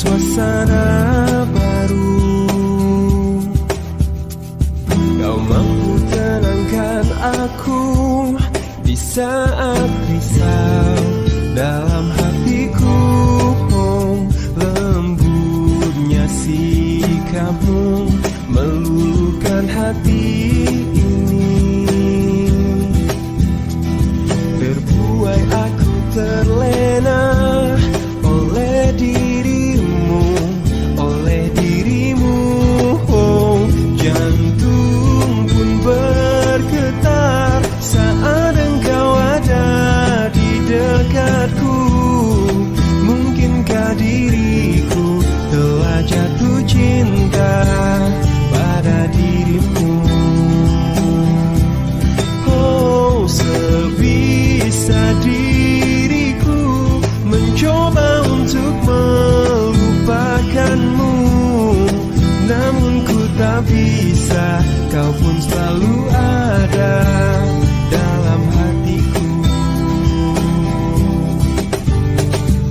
suasana baru. Kau mampu tenangkan aku di saat risau dalam hatiku. Lembutnya sikapmu meluluhkan hati ini. Terbuai aku terlena oleh dirimu, oleh dirimu. Oh, jantung pun bergetar saat engkau ada di dekatku. Mungkinkah diriku telah jatuh cinta pada dirimu? Oh, sebisa diriku mencoba untuk melupakanmu, namun ku tak bisa. Kau pun selalu ada dalam hatiku.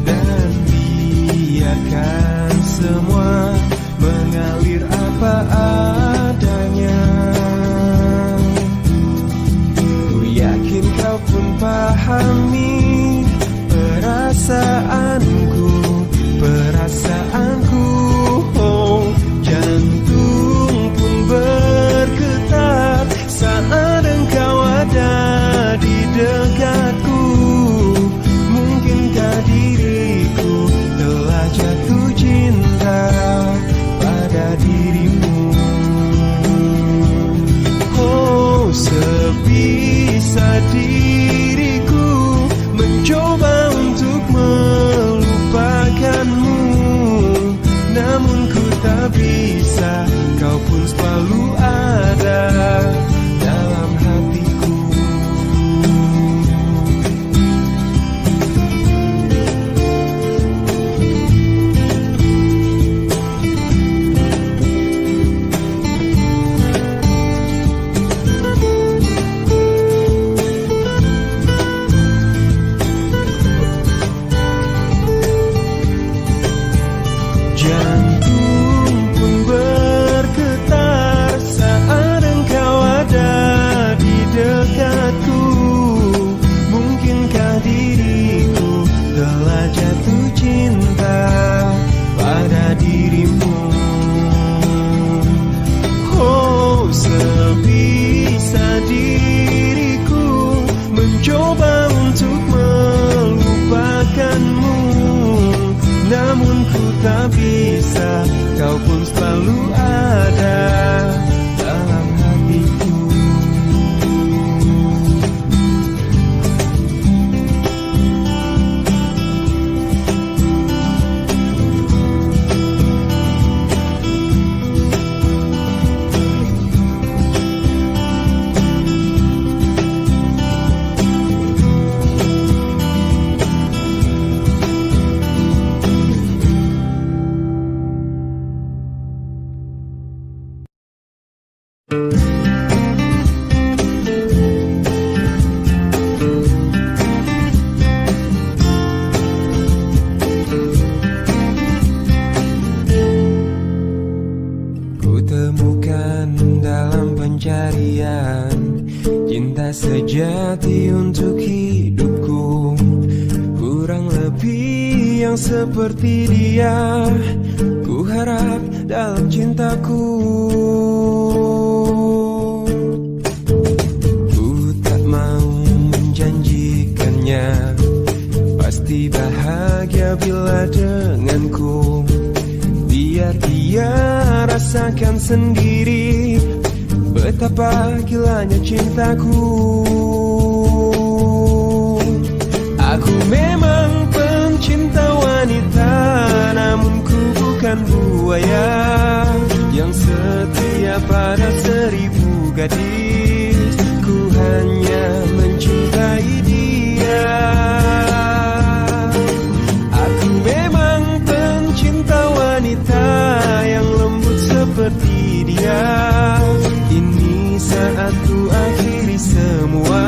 Dan biarkan semua mengalir apa adanya. Ku yakin kau pun pahami perasaanku, perasaanku. Oh, jantung pun bergetar saat engkau ada di dekatku. Mungkinkah diriku telah jatuh cinta pada dirimu? Oh, sebisa diriku mencoba untuk melupakanmu, namun ku tak bisa. Kau pun selalu ada dalam hatiku. Jantung pun bergetar saat engkau ada di dekatku. Mungkinkah diriku telah jatuh cinta pada dirimu? Oh, sebisa diriku mencoba untuk melupakanmu, namun ku tak bisa. Kau pun selalu ada dalam hatiku. Cinta sejati untuk hidupku, kurang lebih yang seperti dia ku harap dalam cintaku. Ku tak mau menjanjikannya pasti bahagia bila denganku. Biar dia rasakan sendiri betapa gilanya cintaku. Aku memang pencinta wanita, namun ku bukan buaya yang setia pada 1000 gadis. Ku hanya mencintai dia. Aku memang pencinta wanita yang lembut seperti dia. Ini saat ku akhiri semua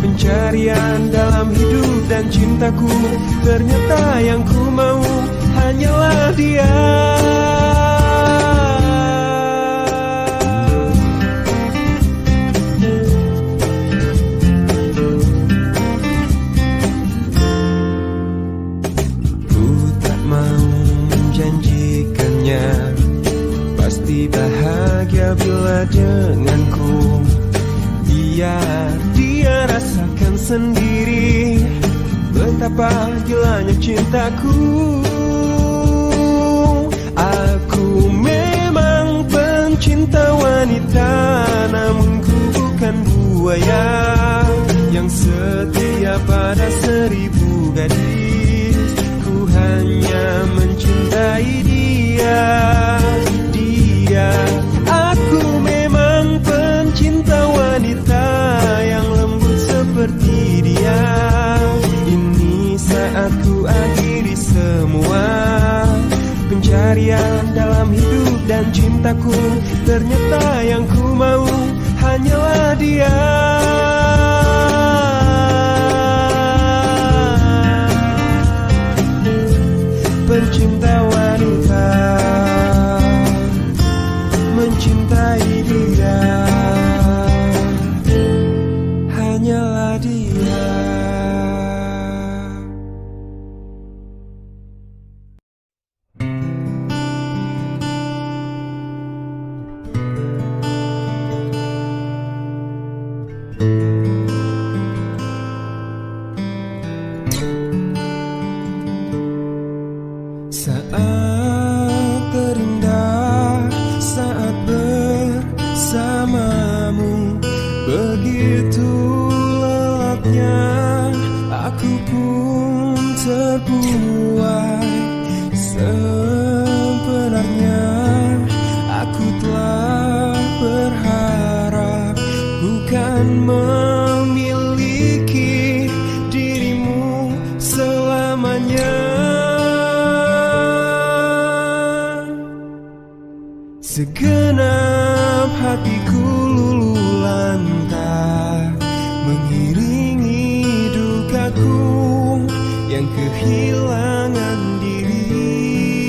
pencarian dalam hidup dan cintaku. Ternyata yang ku mau hanyalah dia. Ku tak mau menjanjikannya pasti bahagia bila denganku. Biar dia rasakan sendiri betapa gilanya cintaku. Aku memang pencinta wanita, namun ku bukan buaya yang setia pada 1000 gadis. Ku hanya mencintai dia. Aku memang pencinta wanita yang lembut seperti dia. Ini saat ku akhiri semua pencarian dalam hidup dan cintaku. Ternyata yang ku mau hanyalah dia. Pencinta wanita, mencintai dia, hanyalah dia. Saat terindah, saat bersamamu, begitu lelapnya aku pun terbuai. Sebenarnya aku telah berharap bukan memiliki dirimu selamanya. Segenap hatiku luluh lantak mengiringi dukaku yang kehilangan dirimu.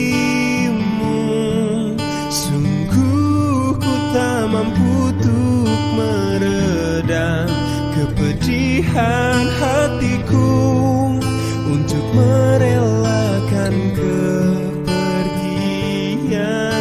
Sungguh ku tak mampu untuk meredam kepedihan hatiku untuk merelakan kepergianmu.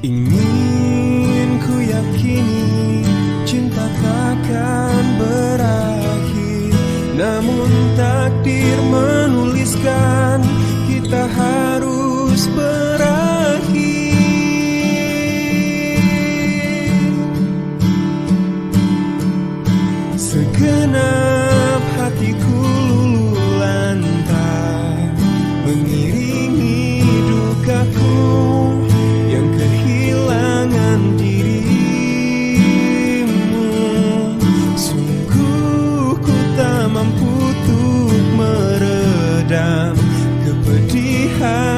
Ingin ku yakini cinta takkan berakhir, namun takdir menuliskan kita harus berakhir. Segenap hatiku luluh lantak mengiringi dukaku yang kehilangan dirimu. Sungguh ku tak mampu untuk meredam kepedihan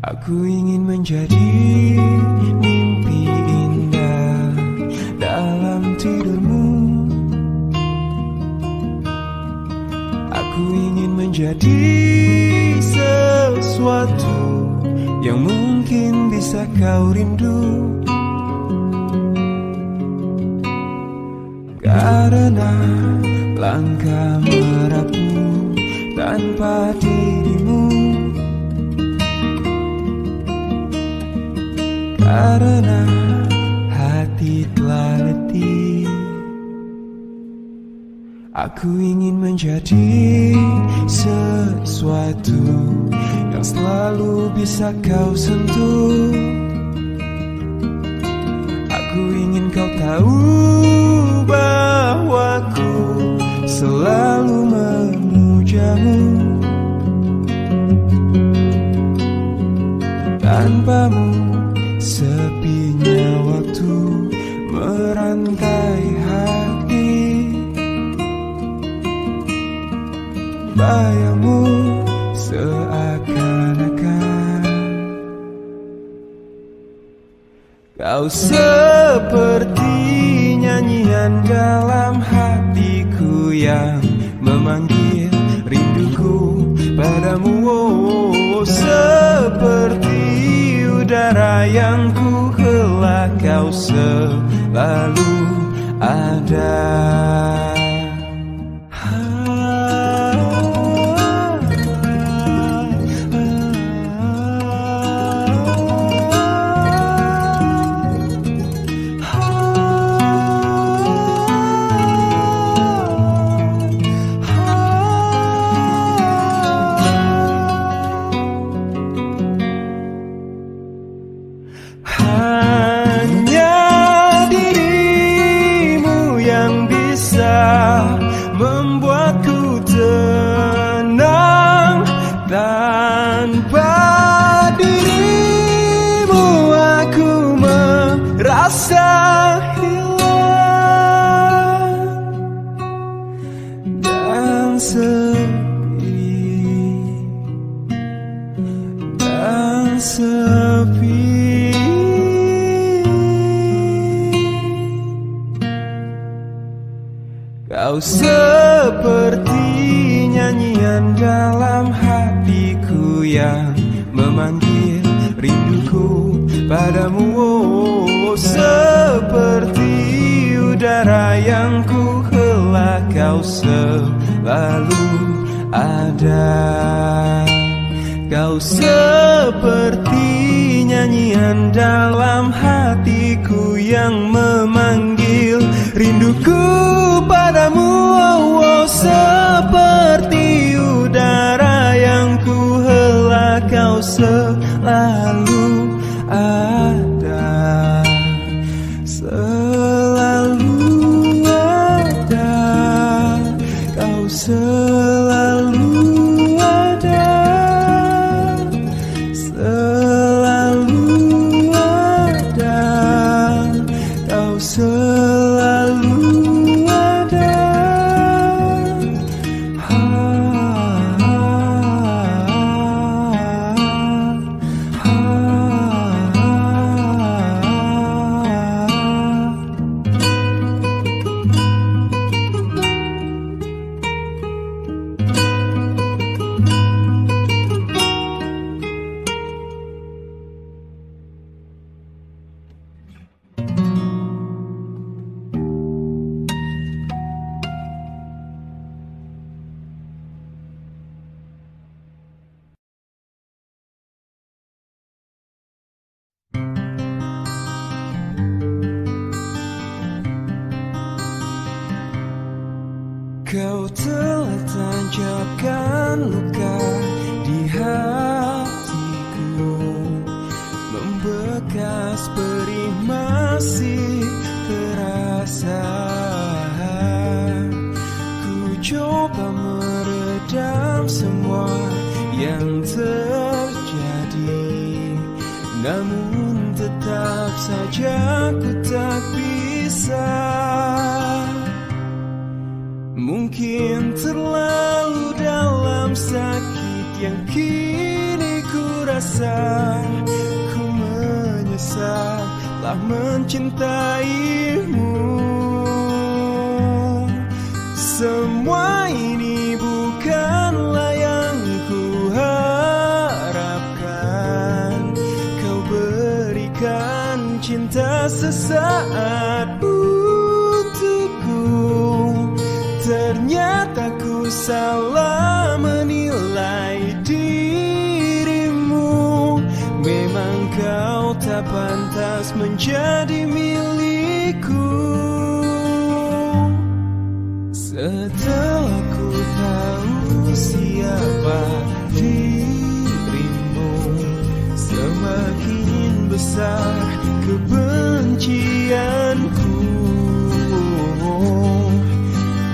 Aku ingin menjadi mimpi indah dalam tidurmu. Aku ingin menjadi sesuatu yang mungkin bisa kau rindu. Karena langkah merapu tanpa dirimu. Karena hati telah letih. Aku ingin menjadi sesuatu yang selalu bisa kau sentuh. Aku ingin kau tahu bahwa ku selalu memujamu. Tanpamu sepinya waktu merantai hati. Bayangmu seakan-akan kau seperti nyanyian dalam hatiku yang memanggil rinduku padamu. Oh, seperti udara yang ku hela, kau selalu ada. Hanya dirimu yang bisa membuatku tenang. Tanpa dirimu aku merasa hilang dan sepi, dan sepi. Kau seperti nyanyian dalam hatiku yang memanggil rinduku padamu. Oh, seperti udara yang ku hela, kau selalu ada. Kau seperti nyanyian dalam hatiku yang memanggil rinduku padamu. Oh, oh, seperti udara yang ku hela, kau selalu ada. Selalu ada. Kau selalu ada. Selalu ada. Kau selalu ada. Kau telah tancapkan luka di hatiku, membekas perih masih terasa. Ku coba meredam semua yang terjadi, namun namun tetap saja ku tak bisa. Mungkin terlalu dalam sakit yang kini ku rasa. Ku menyesal telah mencintaimu. Semua ini bukanlah yang ku harapkan. Kau berikan cinta sesaat untukku. Ternyata ku salah menilai dirimu. Memang kau tak pantas menjadi milikku. Setelah ku tahu siapa dirimu, semakin besar kebencianku.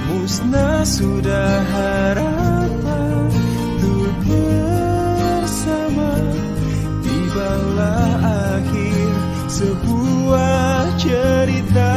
Musnah sudah harapan untuk bersama. Tibalah akhir sebuah cerita.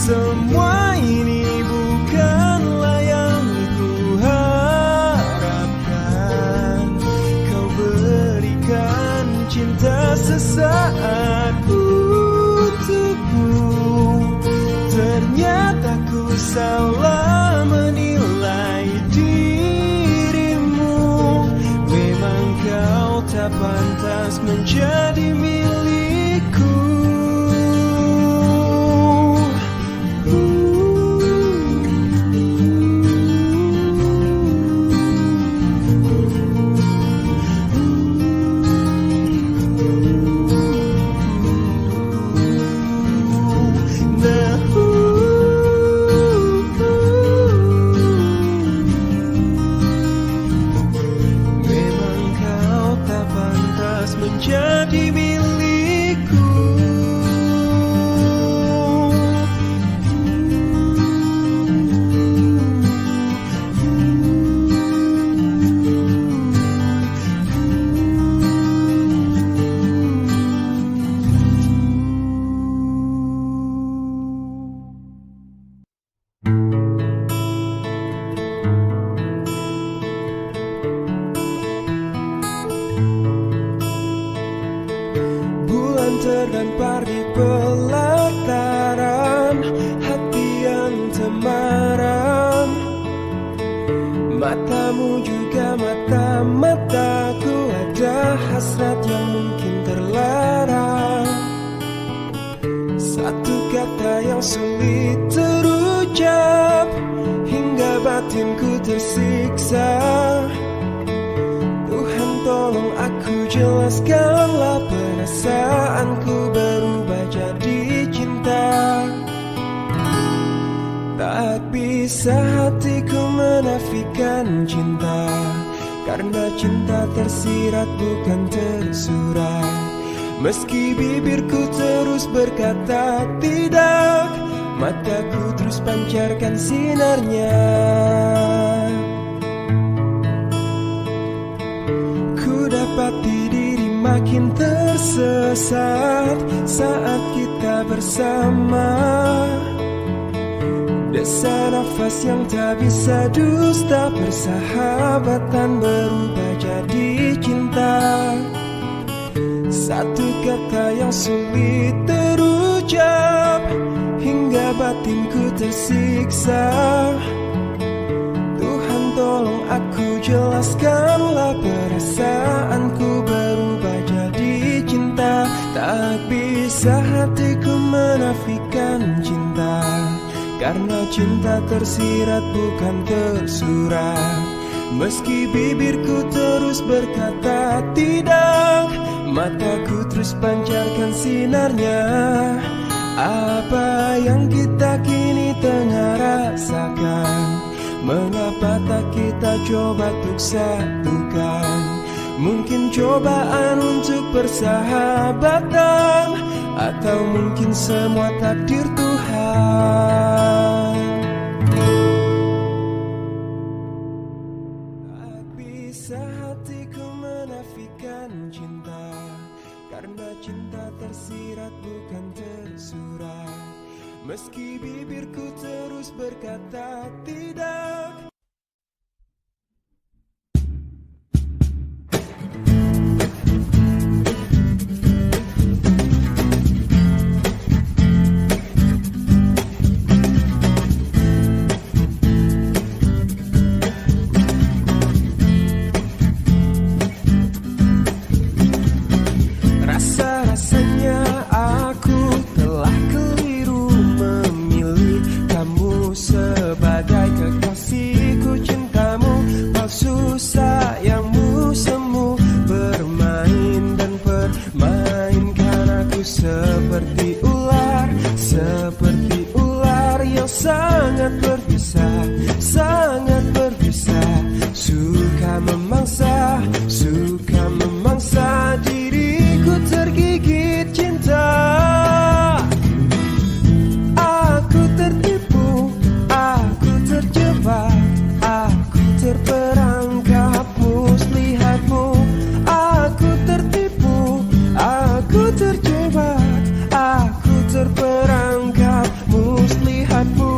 Semua ini bukanlah yang ku harapkan. Kau berikan cinta sesaat untukku. Ternyata ku salah menilai dirimu. Memang kau tak pantas menjadi milikku. Menjadi milikku. Terdampar di pelataran hati yang temaram. Matamu juga mata-mataku, ada hasrat yang mungkin terlarang. Satu kata yang sulit terucap hingga batinku tersiksa. Tuhan tolong aku jelaskanlah perasaanku berubah jadi cinta. Tak bisa hatiku menafikan cinta, karena cinta tersirat bukan tersurat. Meski bibirku terus berkata tidak, mataku terus pancarkan sinarnya. Ku dapati diri makin tersesat saat kita bersama. Desa nafas yang tak bisa dusta, persahabatan berubah jadi cinta. Satu kata yang sulit terucap hingga batinku tersiksa. Tuhan tolong aku jelaskanlah perasaanku berubah jadi cinta. Tak bisa hatiku menafikan cinta, karena cinta tersirat bukan tersurat. Meski bibirku terus berkata tidak, mataku terus pancarkan sinarnya. Apa yang kita kini tengah rasakan? Mengapa tak kita coba untuk satukan? Mungkin cobaan untuk persahabatan, atau mungkin semua takdir Tuhan. Tak bisa hatiku menafikan cinta, karena cinta tersirat bukan tersurat. Meski bibirku terus berkata tidak. Rasa-rasanya aku telah keliru memilih kamu sebagai kekasihku, cintamu palsu, sayangmu semu, bermain dan permainkan aku seperti ular yang sangat berbisa, sangat berbisa, suka memangsa diriku tergigit cinta. Aku tertipu, aku terjebak, aku terperangkap muslihatmu. Aku tertipu, aku terjebak, aku terperangkap muslihatmu.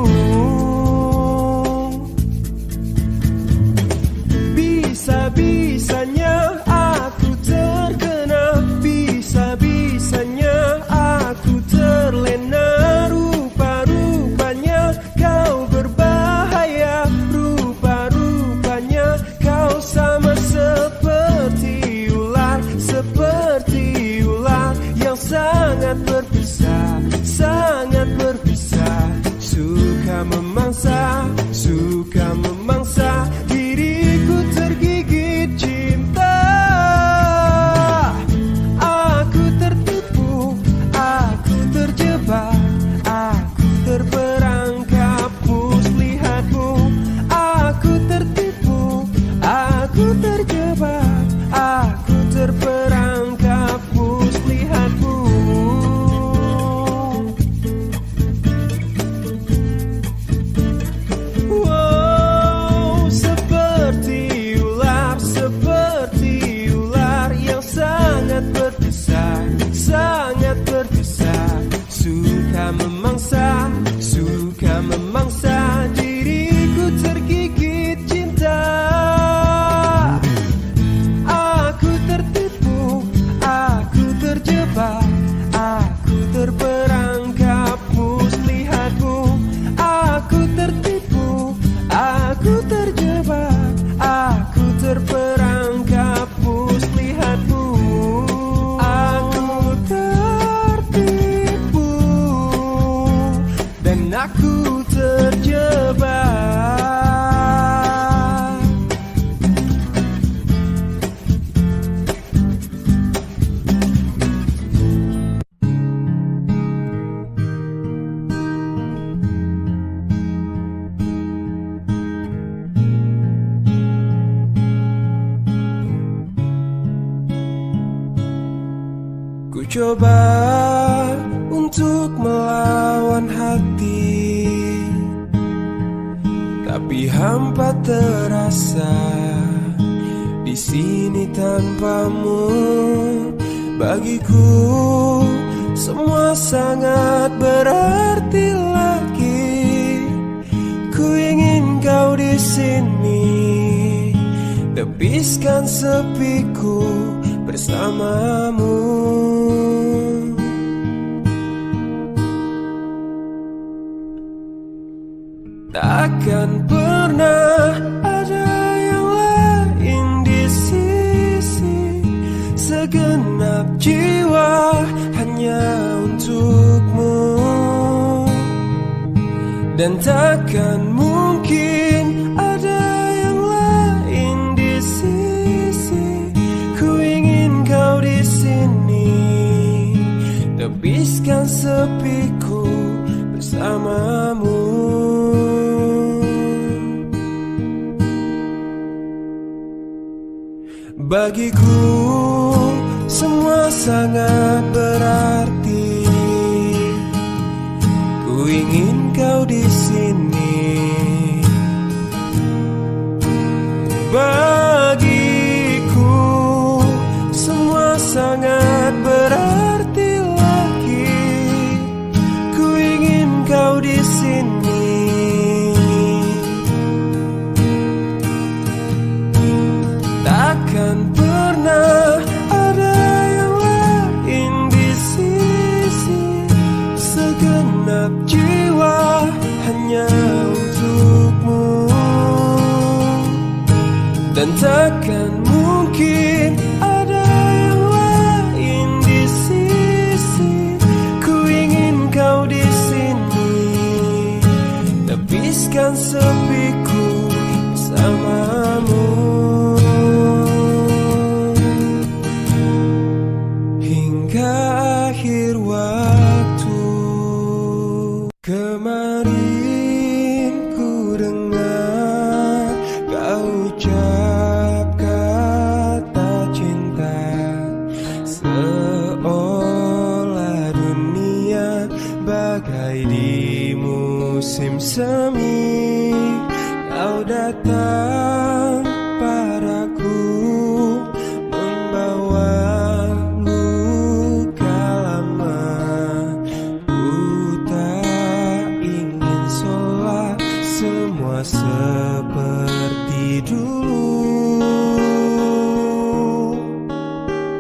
Bisa-bisanya aku terkena, bisa-bisanya aku terlena. Rupa-rupanya kau berbahaya, rupa-rupanya kau sama seperti ular yang sangat berbisa, sangat berbisa, suka memangsa diriku tergigit cinta. Aku tertipu, aku terjebak, aku terperangkap muslihatmu. Aku tertipu, aku terjebak, aku terperangkap muslihatmu. Wow, seperti ular yang sangat berbisa, sangat berbisa, suka memangsa diriku tergigit cinta. Aku tertipu, aku terjebak, aku terperangkap muslihatmu. Aku tertipu, aku terjebak, aku terperangkap muslihatmu. Aku tertipu dan aku terjebak. Ku coba untuk melawan hati, tapi hampa terasa di sini tanpamu. Bagiku semua sangat berarti lagi. Ku ingin kau di sini, tepiskan sepiku bersamamu. Takkan pernah ada yang lain di sisi, segenap jiwa hanya untukmu. Dan takkan mungkin ada yang lain Bagiku semua sangat berarti. Ku ingin kau di sini. Bagiku semua sangat berarti lagi. Ku ingin kau di sini. Takkan pernah ada yang lain di sisi. Segenap jiwa hanya untukmu. Dan takkan mungkin ada yang lain di sisi. Ku ingin kau di sini. Habiskan sepiku bersamamu. Hingga akhir waktu. Kemarin ku dengar kau ucap kata cinta, seolah dunia bagai di musim semi. Kau datang padaku membawa luka lama. Ku tak ingin sholat semua seperti dulu.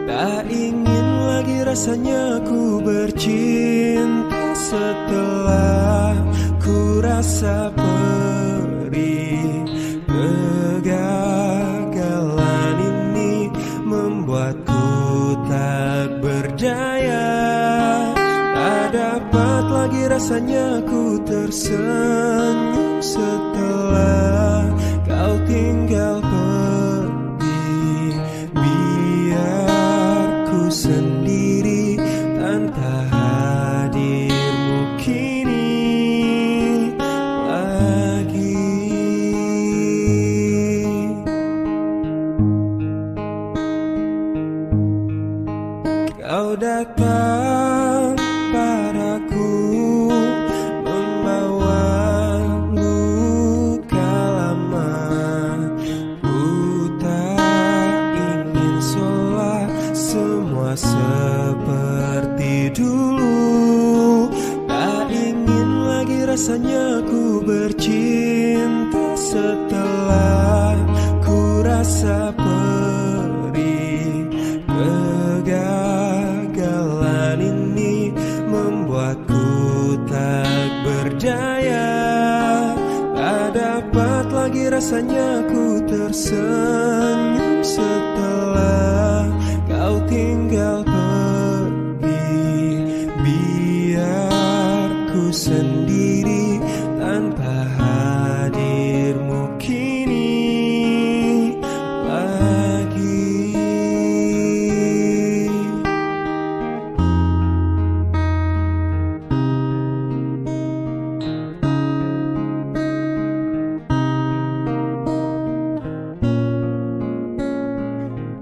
Tak ingin lagi rasanya ku bercinta setelah ku rasa perih. Kegagalan ini membuatku tak berdaya. Tak dapat lagi rasanya ku tersenyum setelah kau tinggal pergi. Biar ku sendiri tanpa hadirmu kini lagi. Kau datang padaku membawa luka lama. Ku tak ingin sholat semua seperti dulu. Tak ingin lagi rasanya ku bercinta setelah ku rasa perih. Kegagalan ini membuatku tak berdaya. Tak dapat lagi rasanya ku tersenyum setelah kau tinggal pergi. Biar ku sendiri tanpa hadirmu kini lagi.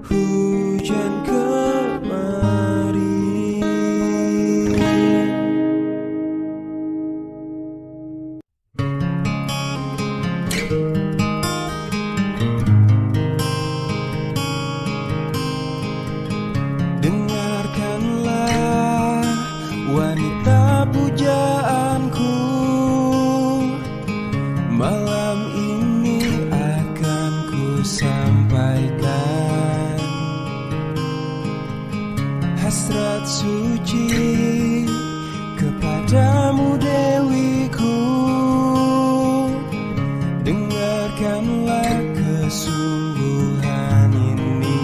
Hujan kemarin. Dengarkanlah wanita pujaanku. Malam ini akan ku sampaikan hasrat suci kepadamu Dewiku. Dengarkanlah kesungguhan ini.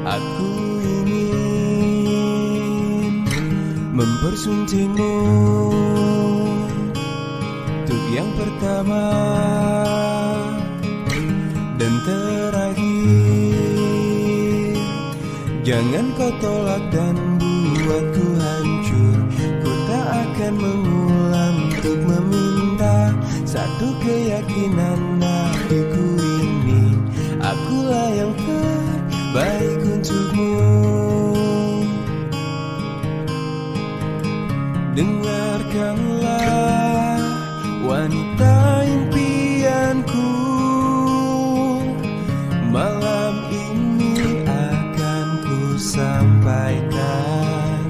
Aku ingin mempersuntingmu untuk yang pertama dan terakhir. Jangan kau tolak dan buatku hancur. Ku tak akan mengulang untuk meminta satu keyakinan hatiku ini. akulah yang terbaik untukmu. Dengarkanlah wanita impianku, malam ini akan ku sampaikan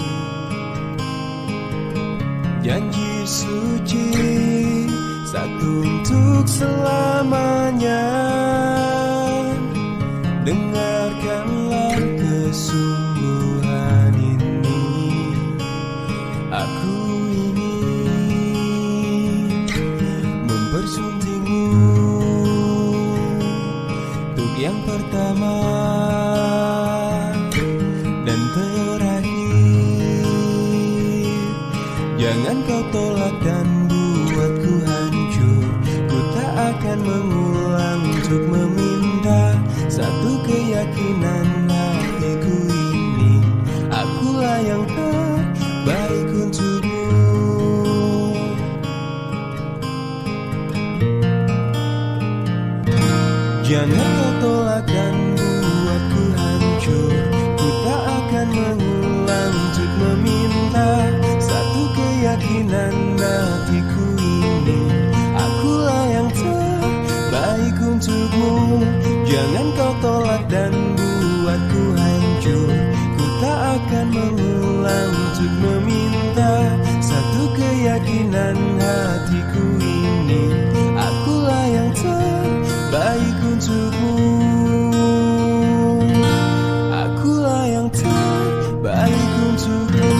janji suci, satu untuk selamanya. Dengarkanlah kesungguhan ini, aku ingin mempersuntingmu untuk yang pertama dan terakhir. Jangan kau tolak dan buatku hancur. Ku tak akan mengulang untuk meminta satu keyakinan hatiku ini, akulah yang terbaik untukmu. Jangan kau tolak dan buatku hancur. Ku tak akan mengulang untuk meminta satu keyakinan hatiku ini, akulah yang terbaik untukmu. Jangan kau tolak dan buatku hancur. Ku tak akan mengulang untuk meminta satu keyakinan hatiku ini, akulah yang terbaik untukmu. Akulah yang terbaik untukmu.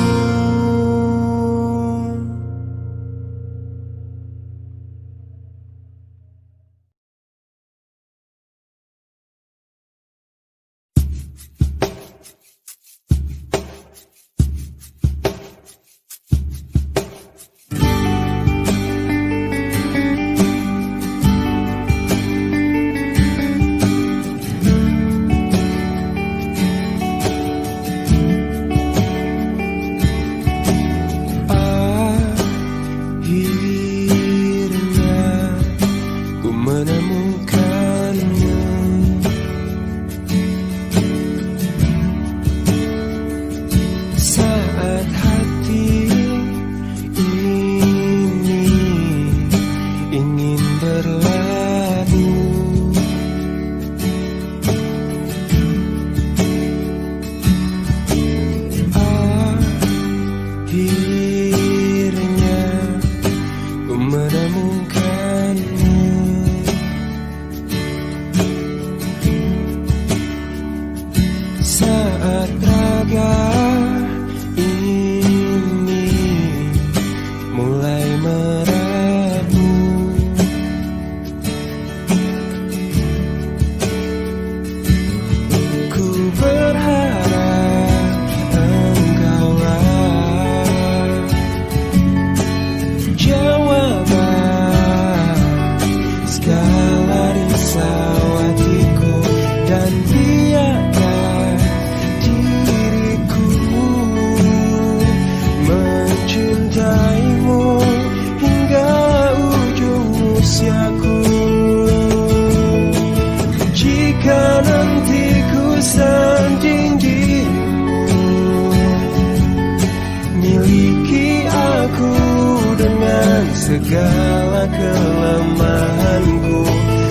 Segala kelemahanku,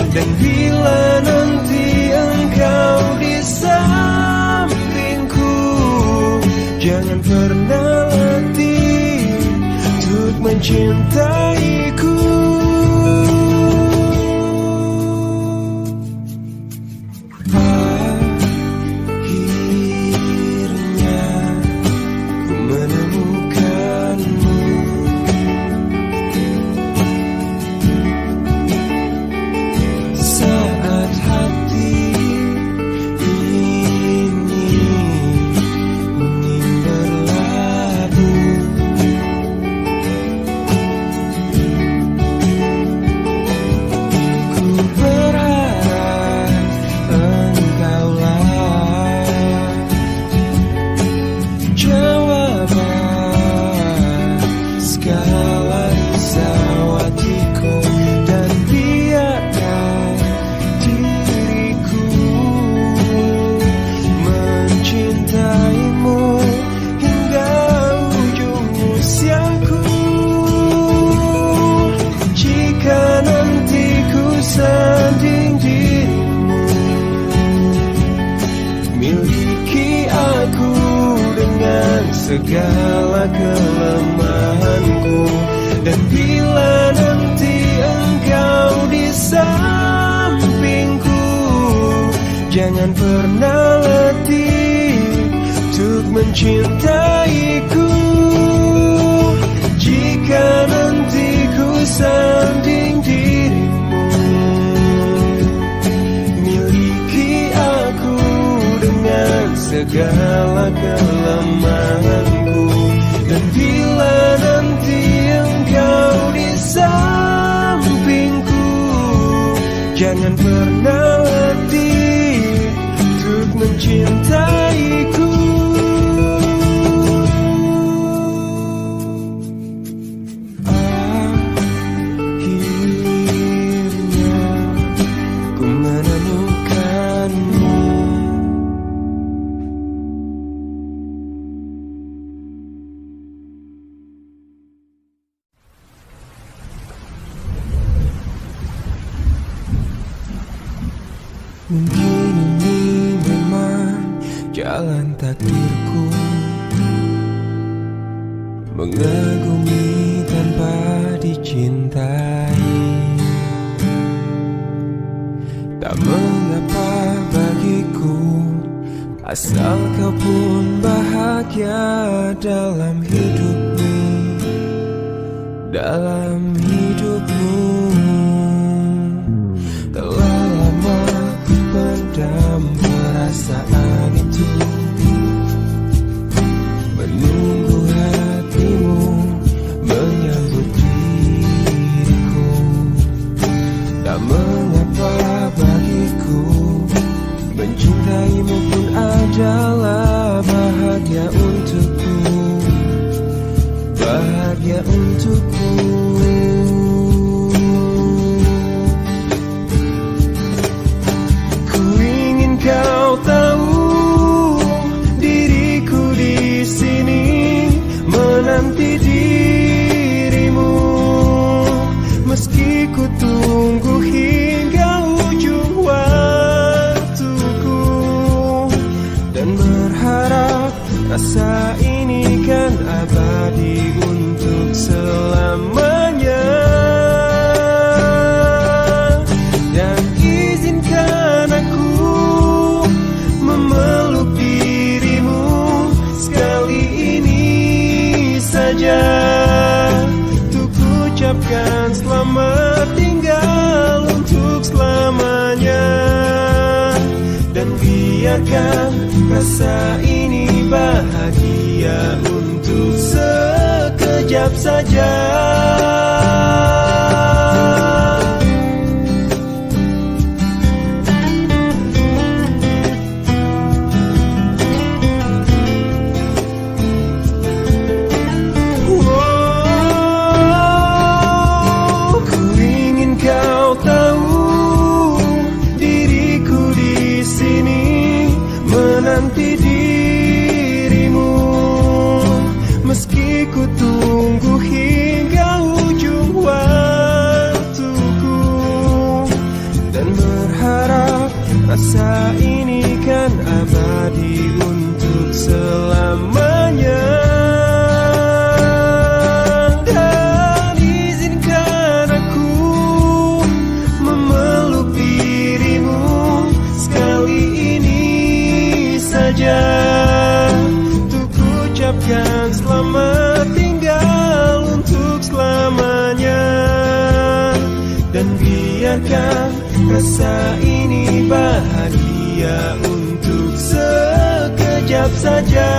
dan bila nanti engkau di sampingku, jangan pernah letih untuk mencintaiku. Akhirnya ku menemukanmu. segala kelemahanku. Dan bila nanti engkau di sampingku, jangan pernah letih untuk mencintaiku. Jika nanti ku sanding dirimu, miliki aku dengan segala kelemahanku. Dan bila nanti engkau di sampingku, jangan pernah letih untuk mencintaiku. Akhirnya ku menemukanmu. Mungkin ini memang jalan takdirku, mengagumi tanpa dicintai. Tak mengapa bagiku, asal kau pun bahagia dalam hidupmu, dalam hidupmu. Telah lama pendam perasaan itu, menunggu hatimu menyambut diriku. Tak mengapa bagiku, mencintaimu pun adalah bahagia untukku, bahagia untukku. Kau tahu diriku di sini menanti dirimu, meski ku tunggu hingga ujung waktuku, dan berharap rasa ini kan abadi untuk selamanya. Dan izinkan aku memeluk dirimu sekali ini saja, untuk ucapkan selamat tinggal untuk selamanya. Dan biarkan rasa ini bahagia untuk sekejap saja. Menanti dirimu, meski ku tunggu hingga ujung waktuku, dan berharap rasa ini kan abadi untuk selamanya. Dan izinkan aku memeluk dirimu sekali ini saja, untuk ucapkan selamat tinggal untuk selamanya. Dan biarkan rasa ini bahagia untuk sekejap saja.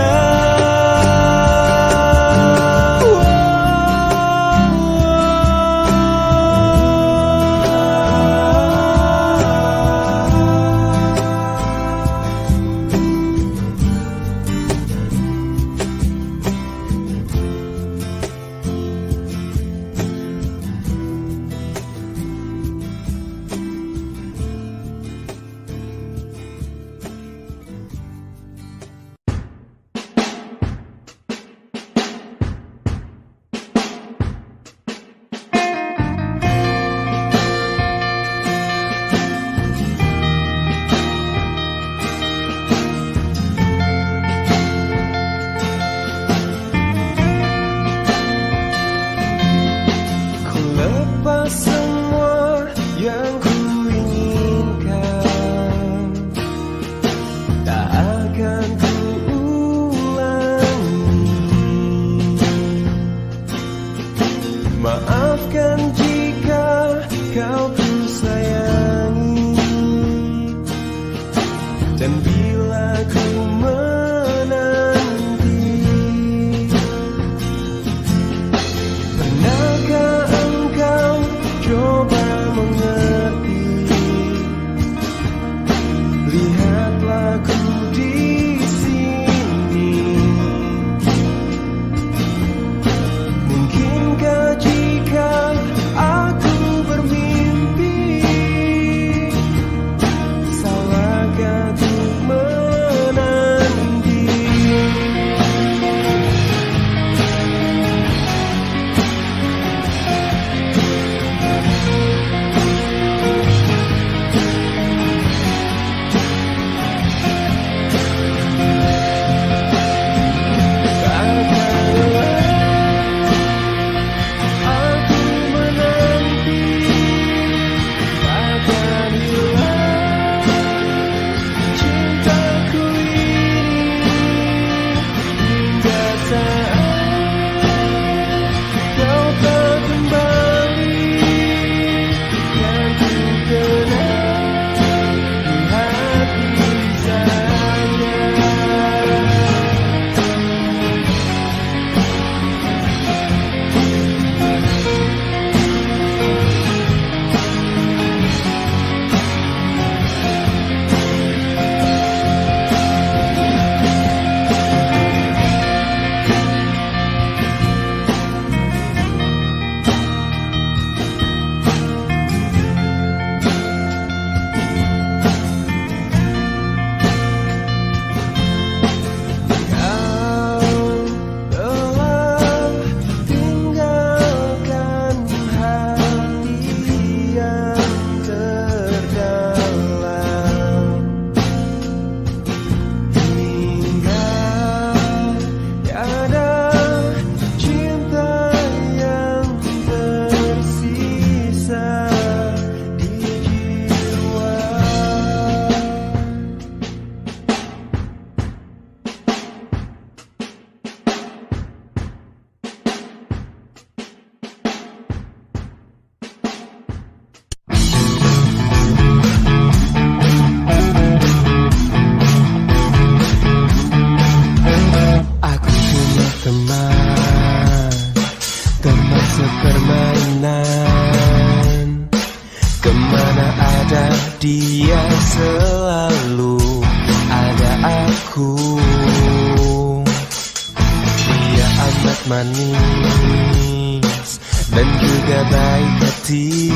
manis dan juga baik hati.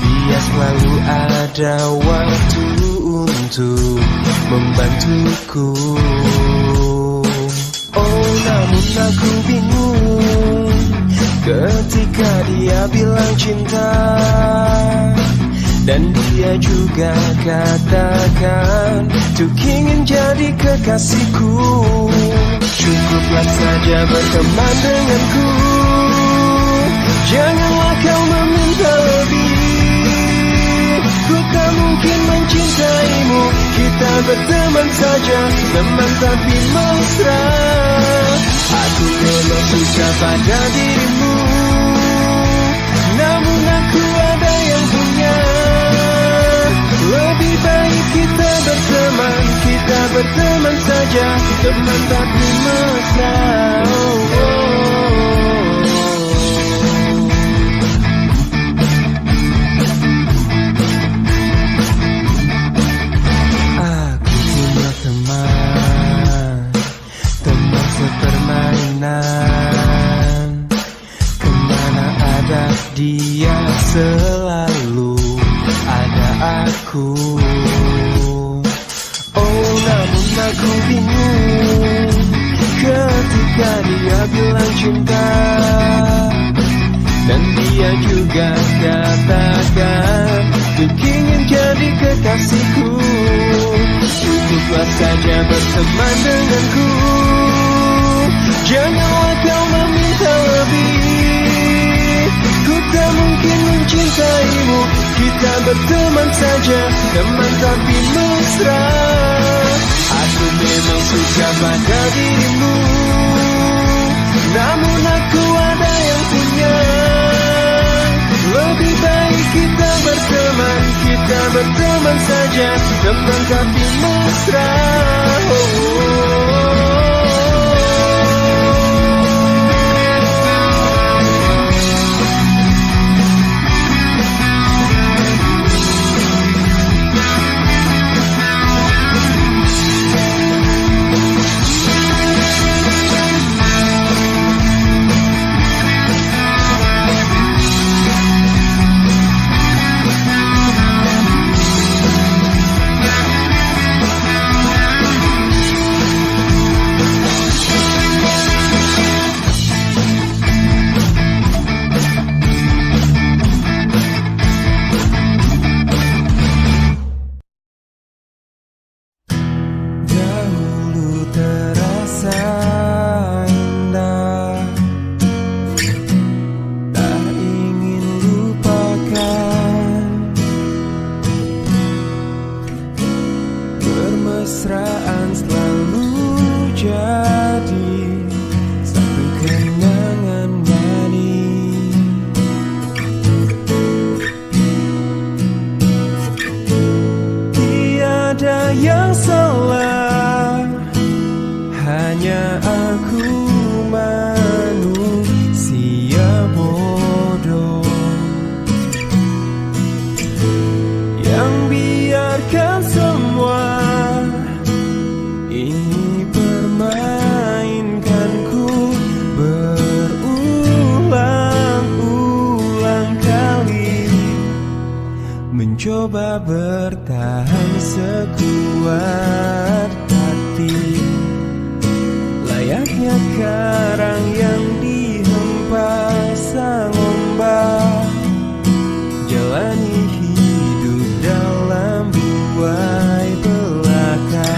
Dia selalu ada waktu untuk membantuku. Oh, namun aku bingung ketika dia bilang cinta, dan dia juga katakan untuk ingin jadi kekasihku. Cukuplah saja berteman denganku, janganlah kau meminta lebih. Ku tak mungkin mencintaimu, kita berteman saja, teman tapi mesra. Aku memang suka pada dirimu, namun aku ada yang punya. Lebih baik kita berteman saja, teman tapi mesra. Aku punya teman sepermainan. Kemana ada dia selalu ada aku. Oh, namun aku bingung ketika dia bilang cinta, dan dia juga katakan untuk ingin jadi kekasihku. Cukuplah saja berteman denganku, janganlah kau meminta lebih. Ku tak mungkin mencintaimu, kita berteman saja, teman tapi mesra. Aku memang suka pada dirimu, namun aku ada yang punya. Lebih baik kita berteman saja, teman tapi mesra. Mesraan selalu jadi satu kenangan manis. Tiada yang salah, hanya aku manusia bodoh yang biarkan semua ini permainkanku berulang-ulang kali, mencoba bertahan sekuat hati, layaknya karang yang dihempas sang ombak, jalani hidup dalam buai belaka.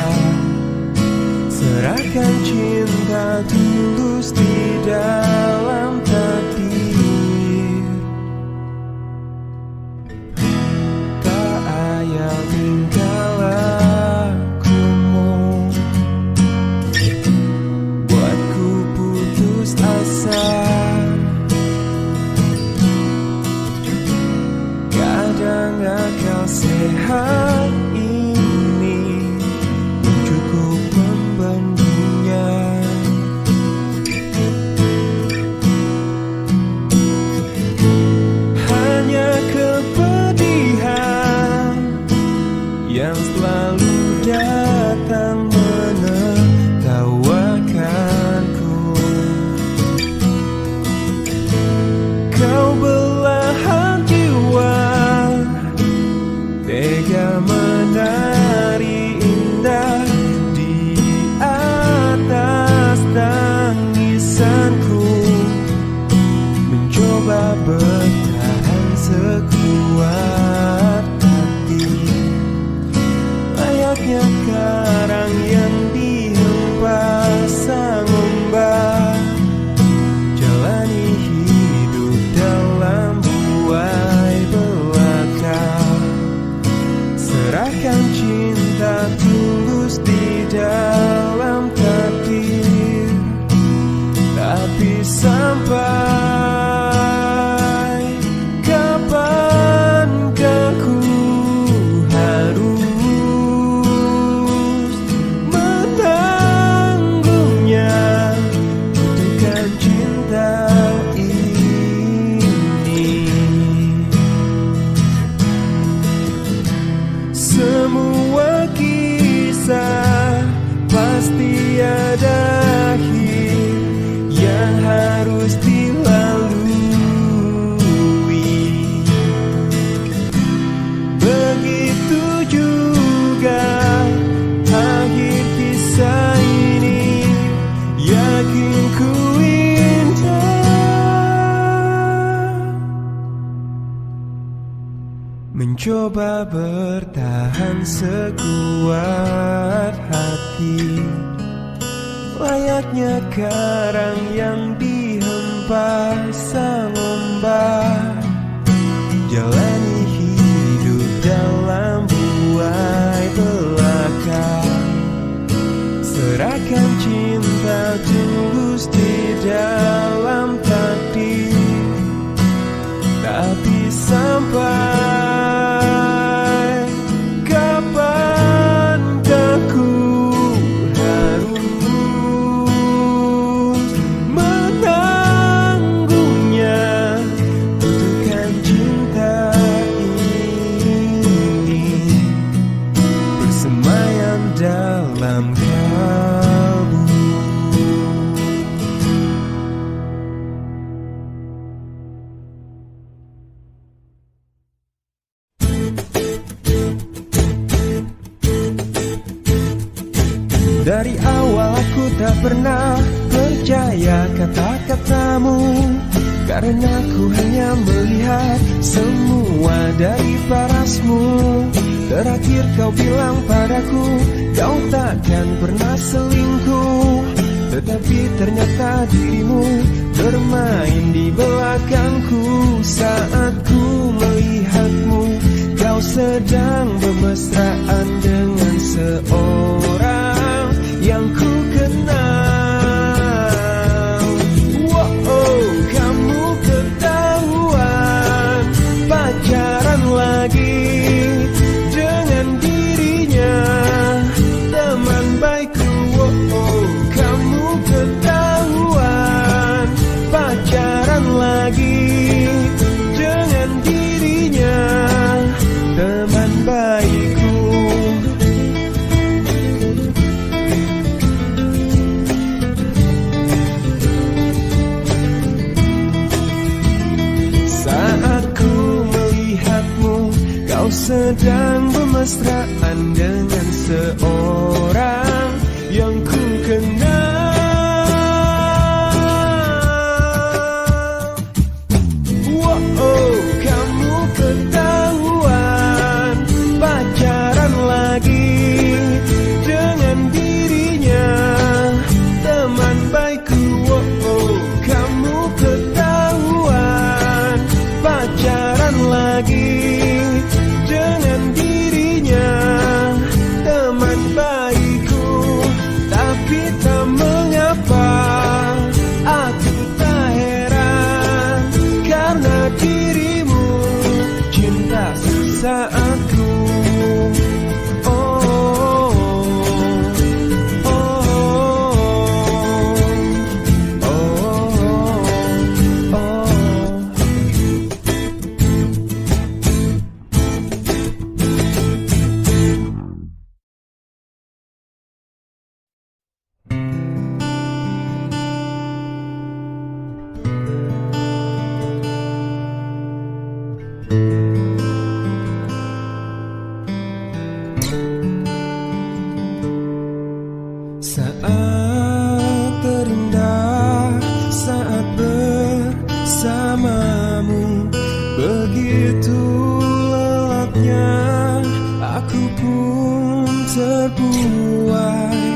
Serahkan cinta tulus di dalam takdir. Tak ayal tingkah lakumu buatku putus asa. Kadang akal sehat ini cukup pembantunya. tiada akhir yang harus dilalui. Begitu juga akhir kisah ini, yakin ku indah. Mencoba bertahan sekuat hati, layaknya karang yang dihempas ombak. Jalani hidup dalam buai belaka, serahkan cinta tulus di dalam takdir. Tapi sampai kapankah ku harus menanggungnya, tuturkan cinta ini bersemayam dalam kalbu. Dari awal aku tak pernah percaya kata-katamu, karena ku hanya melihat semua dari parasmu. Terakhir kau bilang padaku, kau takkan pernah selingkuh. Tetapi ternyata dirimu bermain di belakangku. Saat ku melihatmu, kau sedang bermesraan dengan seorang yang ku kenal. Wow, kamu ketahuan pacaran lagi dengan dirinya, teman baikku. Wow, kamu ketahuan pacaran lagi dengan dirinya, teman baikku. Saat ku melihatmu, kau sedang bermesraan dengan seorang yang ku kenal. Wow, kamu ketahuan pacaran lagi dengan dirinya, teman baikku. Wow, kamu ketahuan pacaran lagi dengan dirinya, teman baikku. Tapi tak mengapa, aku tak heran, karena dirimu cinta sesaatku. Saat terindah, saat bersamamu, begitu lelapnya aku pun terbuai.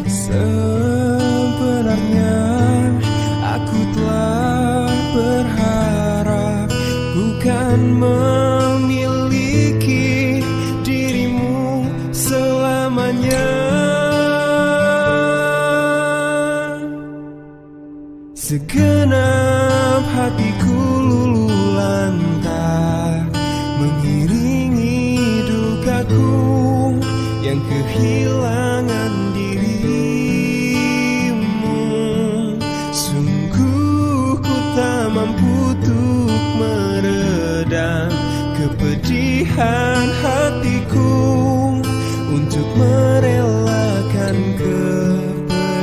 Sebenarnya aku telah berharap bukan memiliki dirimu selamanya. Segenap hatiku luluh lantak, mengiringi dukaku yang kehilangan dirimu. Sungguh ku tak mampu untuk meredam kepedihan hatiku, untuk merelakan kepedihan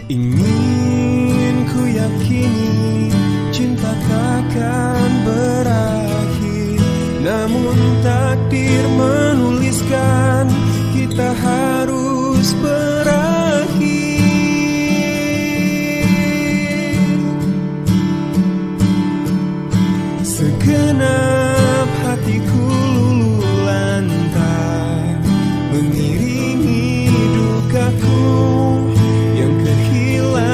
Ingin ku yakini cinta takkan berakhir, namun takdir menuliskan kita harus berakhir. Segenap hatiku luluh lantai mengiringi dukaku yang kehilangan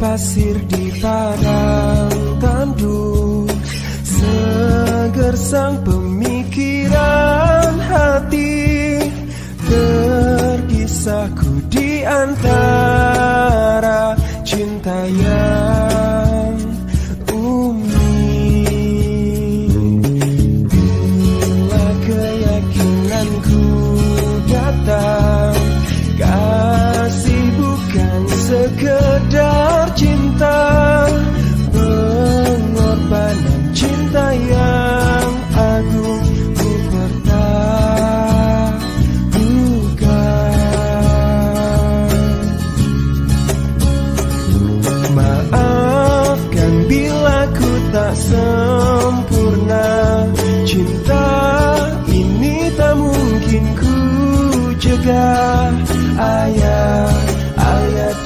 pasir di padang tandus, segersang pemikiran hati, terkisahku di antara cinta yang umi. Bila keyakinanku datang, kasih bukan sekedar cinta, pengorbanan cinta yang agung ku pertaruhkan. Maafkan bila ku tak sempurna, cinta ini tak mungkin ku cegah. Ayat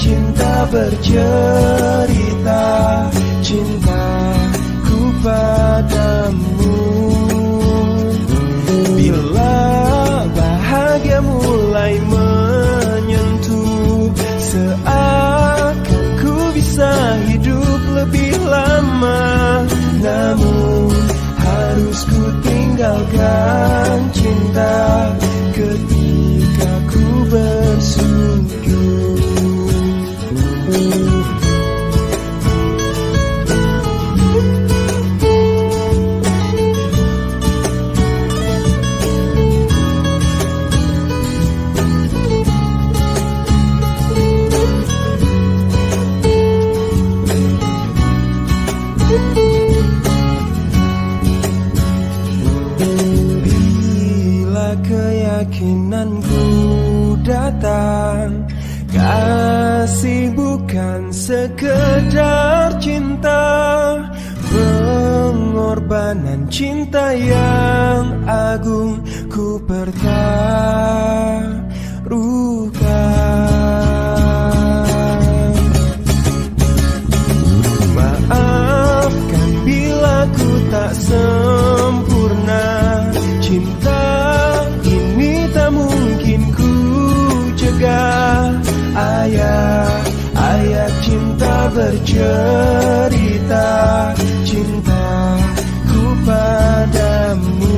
cinta bercerita, cintaku padamu. Bila bahagia mulai menyentuh, seakan ku bisa hidup lebih lama. Namun harus ku tinggalkan cinta ketika ku bersujud. Bila keyakinanku datang, kasih bukan sekedar cinta, pengorbanan cinta yang agung ku pertaruhkan. Maafkan bila ku tak sempurna, cinta ini tak mungkin ku cegah. Ayat cinta bercerita, cintaku padamu.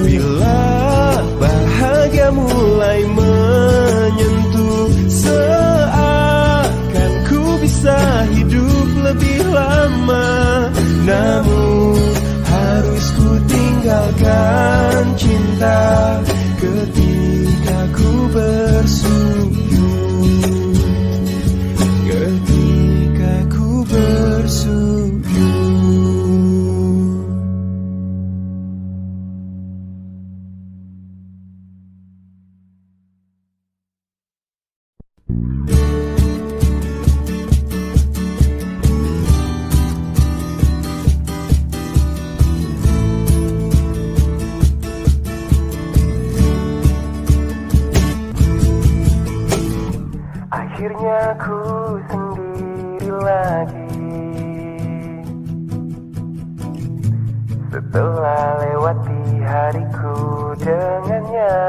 Bila bahagia mulai menyentuh, seakan ku bisa hidup lebih lama. Namun harus ku tinggalkan cinta ketika ku bersujud. Ketika ku bersujud. Akhirnya ku sendiri lagi, setelah lewati hariku dengannya.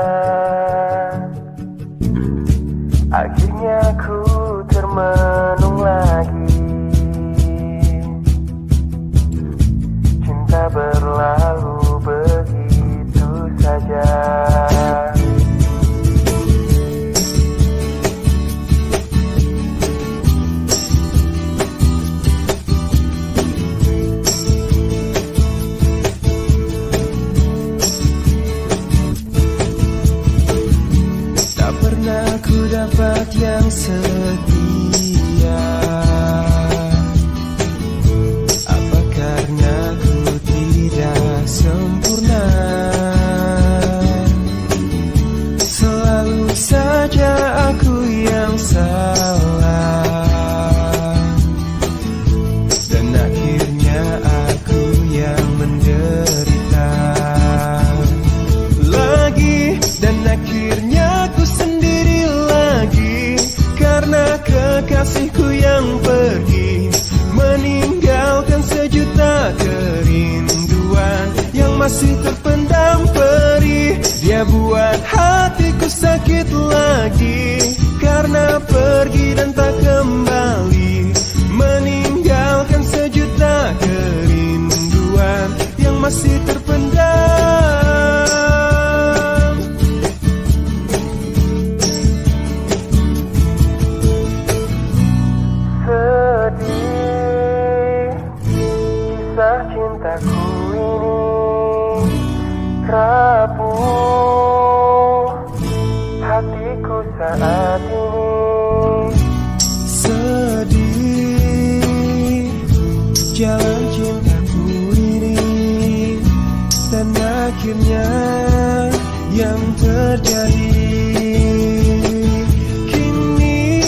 Akhirnya ku termenung lagi, cinta berlalu begitu saja. Ku dapat yang setia, apa karena ku tidak sempurna? Selalu saja aku yang salah, dan akhirnya aku yang menderita lagi, dan akhirnya aku sendiri lagi, karena kekasihku yang pergi meninggalkan sejuta kerinduan yang masih terpendam perih. Dia buat hatiku sakit lagi, karena pergi dan tak kembali, meninggalkan sejuta kerinduan yang masih terpendam. Sedih kisah cintaku ini rapuh hatiku saat ini. Sedih jalan cintaku ini, dan akhirnya yang terjadi kini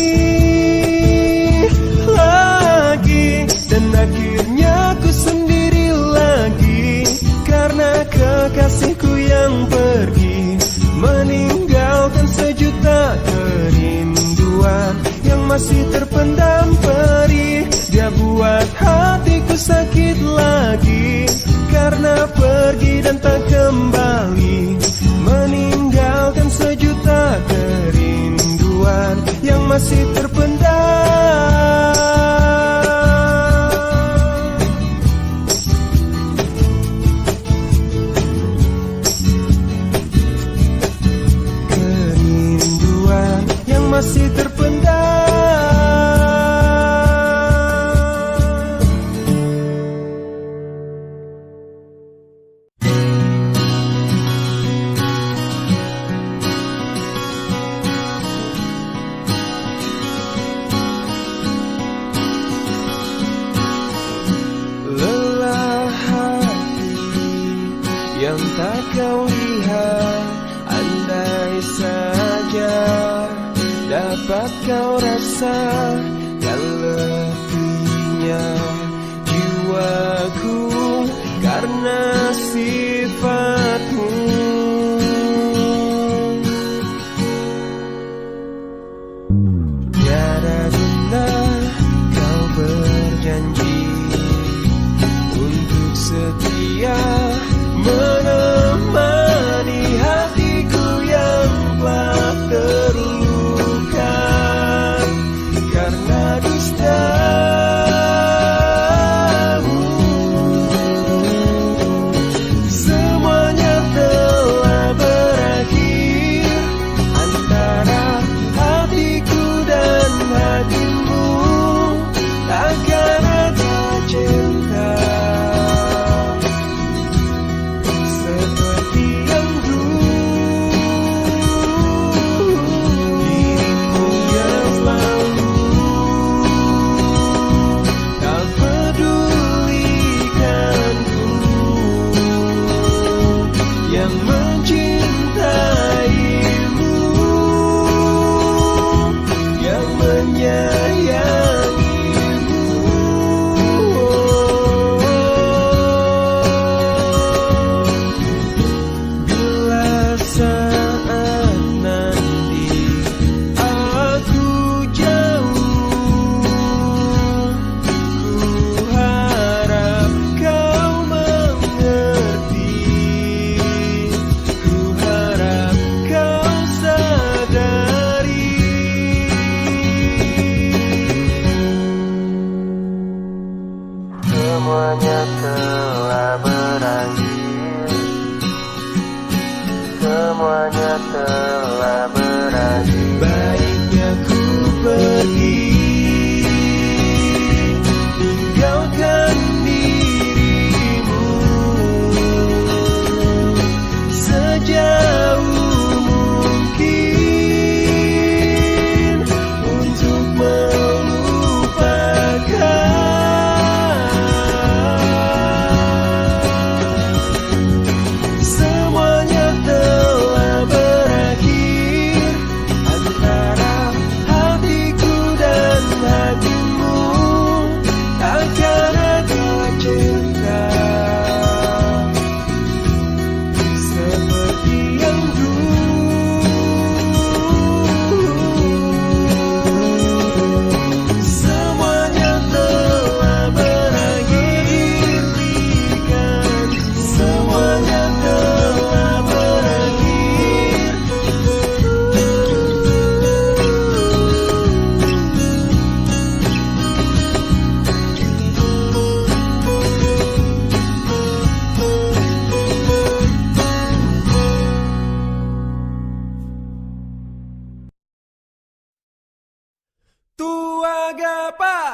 lagi, dan akhirnya ku sendiri lagi karena kekasihku yang pergi, meninggalkan sejuta kerinduan yang masih terpendam perih. Dia buat hatiku sakit lagi karena pergi dan tak kembali, meninggalkan sejuta kerinduan yang masih terpendam. Kerinduan yang masih terpendam. Yang tak kau lihat, andai saja dapat kau rasa kan letihnya jiwaku karena sifatmu. Tiada guna kau berjanji untuk setia menemani hatiku yang telah terluka karena dustamu. Semuanya telah berakhir antara hatiku dan hatimu, takkan ada cinta semuanya telah berakhir. Magapa.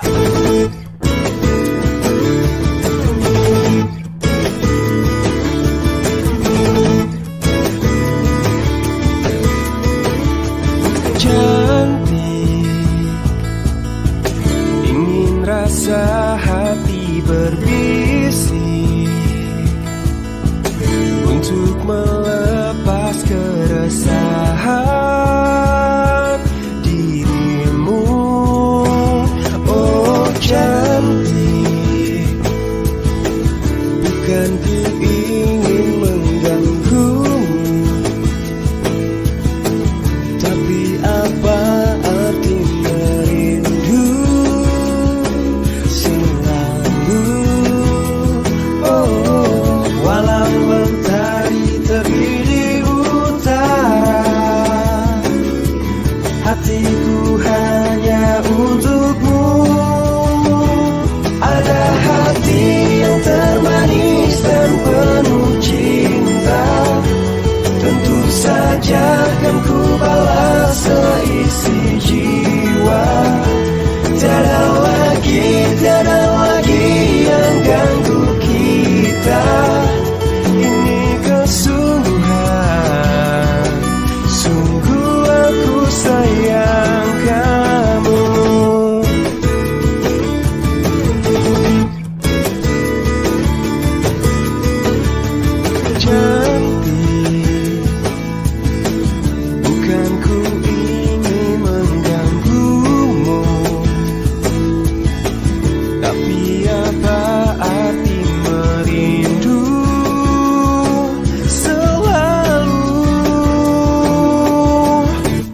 Rasa hati berbisik untuk melepas keresahan dirimu. Oh cantik, bukan ku ingin mengganggumu, tapi apa arti merindu selalu? Oh, walau mentari terbit di utara, hatiku hanya untukmu. Ada hati yang termanis dan penuh cinta, tentu saja kan ku balas seisi jiwa. Tiada lagi yang ganggu kita. Ini kesungguhan, sungguh aku sayang kamu. Cantik, bukan ku ingin mengganggumu, tapi apa arti merindu selalu?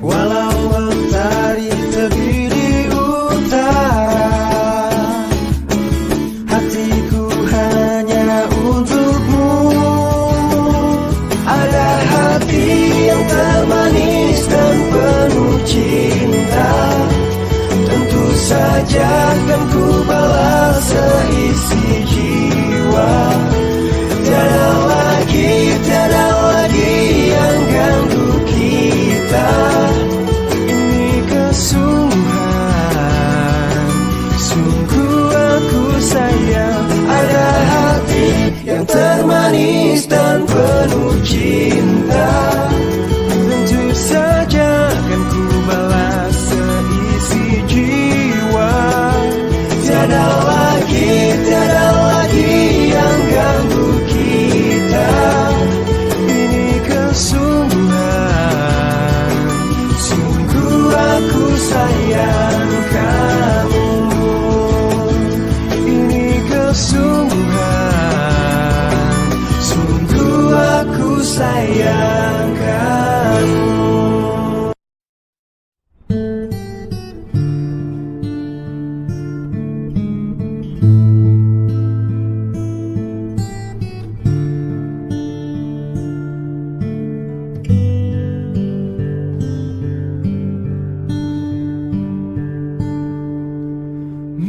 Walau mentari terbit di utara, hatiku hanya untukmu. Ada hati yang termanis dan penuh cinta, tentu saja kan ku balas seisi jiwa. Tiada lagi yang ganggu kita. Ini kesungguhan, sungguh aku sayang. Ada hati yang termanis dan penuh cinta, tentu saja kan ku balas seisi jiwa. Tiada lagi yang ganggu kita. Ini kesungguhan, sungguh aku sayang kamu. Ini kesungguhan, sungguh aku sayang kamu.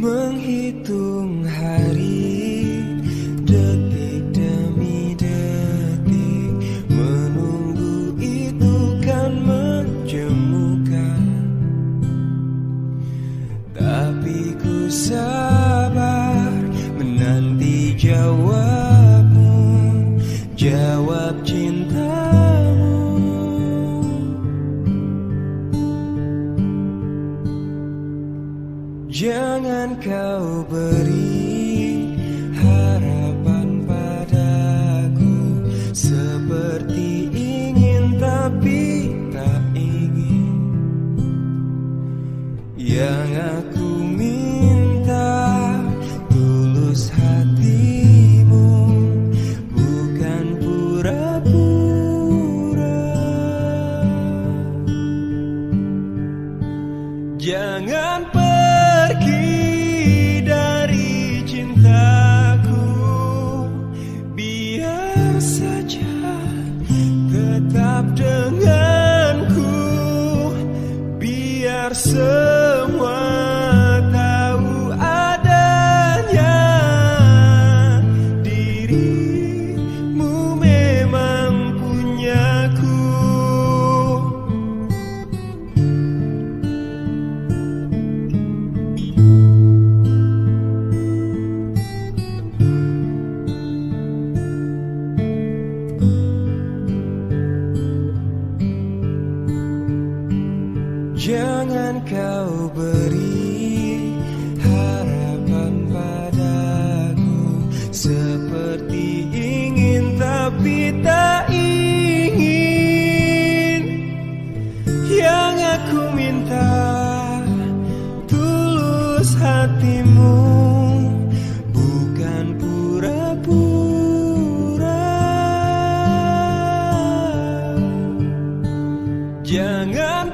Menghitung hari, detik demi detik, menunggu itu kan menjemukan. Tapi ku sabar menanti jawabmu, jawab cintamu. Jangan kau beri harapan padaku, seperti ingin tapi tak ingin. Yang aku minta tulus hatimu, bukan pura-pura. Jangan pergi dari cintaku, biar saja tetap denganku, biar semua tahu adanya dirimu memang punyaku. Jangan kau beri harapan padaku, seperti ingin tapi tak ingin. Yang aku minta tulus hatimu, bukan pura-pura. Jangan